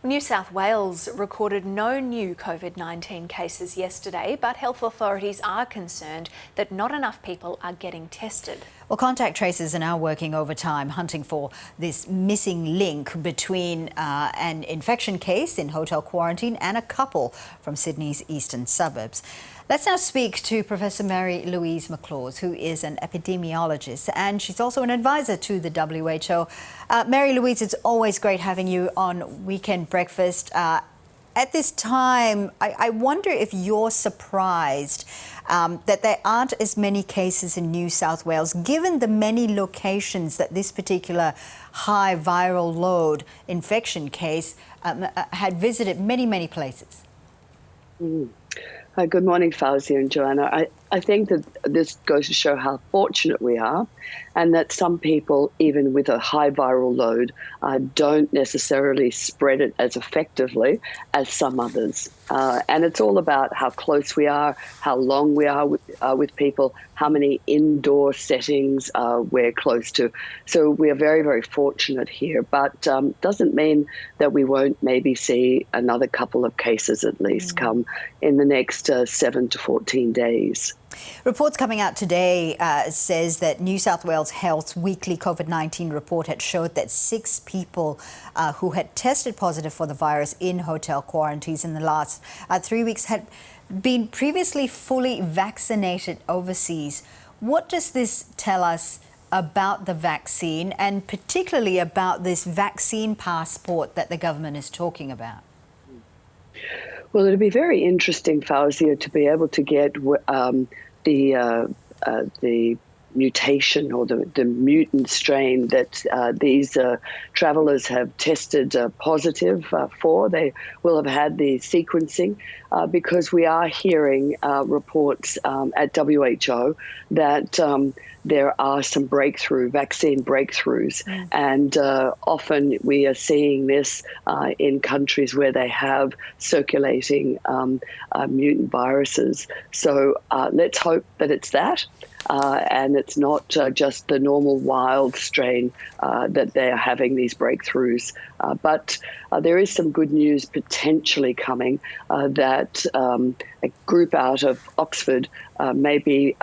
New South Wales recorded no new COVID-19 cases yesterday, but health authorities are concerned that not enough people are getting tested. Well, contact tracers are now working overtime, hunting for this missing link between an infection case in hotel quarantine and a couple from Sydney's eastern suburbs. Let's now speak to Professor Mary Louise McLaws, who is an epidemiologist, and she's also an advisor to the WHO. Mary Louise, it's always great having you on Weekend Breakfast. At this time, I wonder if you're surprised that there aren't as many cases in New South Wales, given the many locations that this particular high viral load infection case had visited, many places. Good morning, Fauzi and Joanna. I think that this goes to show how fortunate we are, and that some people, even with a high viral load, don't necessarily spread it as effectively as some others. And it's all about how close we are, how long we are with people, how many indoor settings we're close to. So we are very, very fortunate here, but doesn't mean that we won't maybe see another couple of cases at least come in the next 7 to 14 days. Reports coming out today says that New South Wales Health's weekly COVID-19 report had showed that 6 people who had tested positive for the virus in hotel quarantines in the last 3 weeks had been previously fully vaccinated overseas. What does this tell us about the vaccine, and particularly about this vaccine passport that the government is talking about? Well, it'll be very interesting, Fauzi, to be able to get the mutation or the mutant strain that these travellers have tested positive for. They will have had the sequencing because we are hearing reports at WHO that there are some vaccine breakthroughs, and often we are seeing this in countries where they have circulating mutant viruses. So let's hope that it's that. And it's not just the normal wild strain that they're having these breakthroughs. But there is some good news potentially coming that a group out of Oxford may be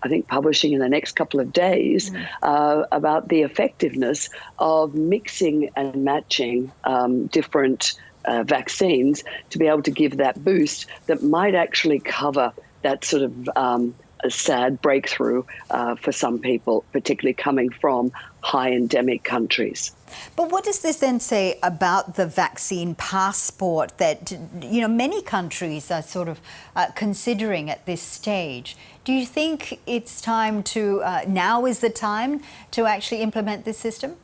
I think publishing in the next couple of days about the effectiveness of mixing and matching different vaccines to be able to give that boost that might actually cover that sort of a sad breakthrough for some people, particularly coming from high endemic countries. But what does this then say about the vaccine passport that, many countries are sort of considering at this stage? Do you think it's time to, now is the time to actually implement this system?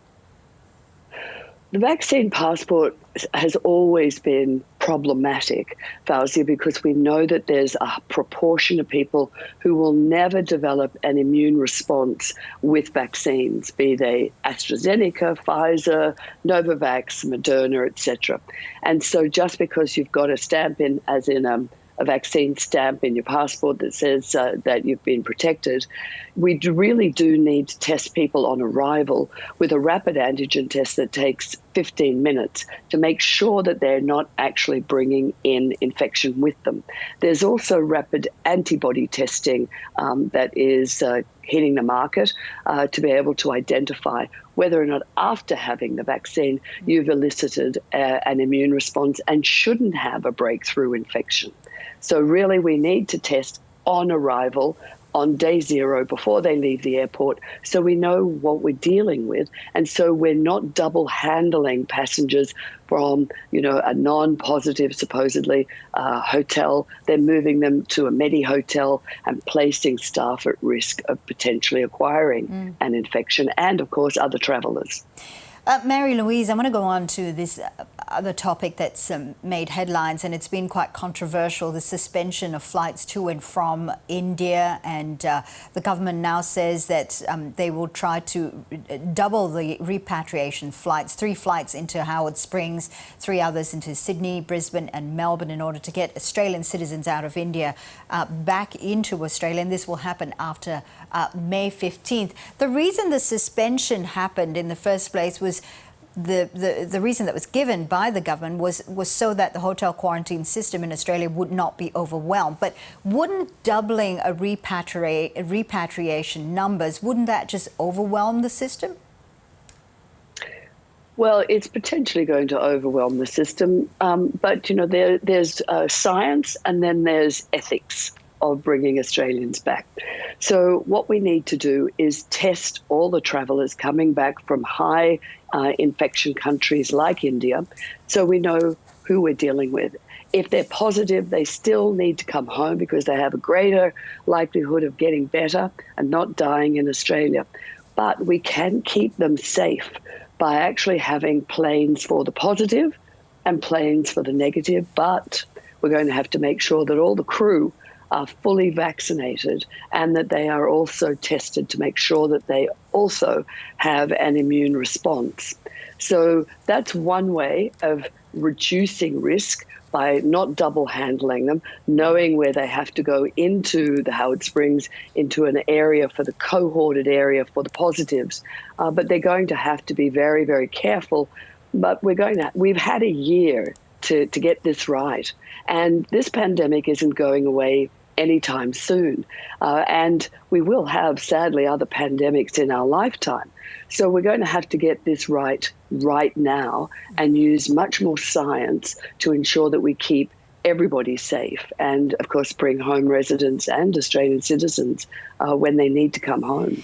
The vaccine passport has always been problematic, Fauzi, because we know that there's a proportion of people who will never develop an immune response with vaccines, be they AstraZeneca, Pfizer, Novavax, Moderna, etc. And so just because you've got a stamp in, as in a vaccine stamp in your passport that says that you've been protected, we really do need to test people on arrival with a rapid antigen test that takes 15 minutes to make sure that they're not actually bringing in infection with them. There's also rapid antibody testing that is hitting the market to be able to identify whether or not after having the vaccine you've elicited an immune response and shouldn't have a breakthrough infection. So really we need to test on arrival on day 0 before they leave the airport, so we know what we're dealing with, and so we're not double handling passengers from a non-positive supposedly hotel, then moving them to a Medi hotel and placing staff at risk of potentially acquiring an infection, and of course other travellers. Mary Louise, I want to go on to this other topic that's made headlines, and it's been quite controversial, the suspension of flights to and from India. And the government now says that they will try to double the repatriation flights, 3 flights into Howard Springs, 3 others into Sydney, Brisbane and Melbourne, in order to get Australian citizens out of India back into Australia. And this will happen after May 15th. The reason the suspension happened in the first place was the reason that was given by the government was so that the hotel quarantine system in Australia would not be overwhelmed. But wouldn't doubling a repatriation numbers, wouldn't that just overwhelm the system? Well, it's potentially going to overwhelm the system, but there's science and then there's ethics of bringing Australians back. So what we need to do is test all the travellers coming back from high infection countries like India, so we know who we're dealing with. If they're positive, they still need to come home because they have a greater likelihood of getting better and not dying in Australia. But we can keep them safe by actually having planes for the positive and planes for the negative. But we're going to have to make sure that all the crew are fully vaccinated and that they are also tested to make sure that they also have an immune response. So that's one way of reducing risk, by not double handling them, knowing where they have to go into the Howard Springs, into an area for the cohorted area for the positives. But they're going to have to be very, very careful. But we've had a year to get this right. And this pandemic isn't going away anytime soon. And we will have, sadly, other pandemics in our lifetime. So we're going to have to get this right now and use much more science to ensure that we keep everybody safe and, of course, bring home residents and Australian citizens when they need to come home.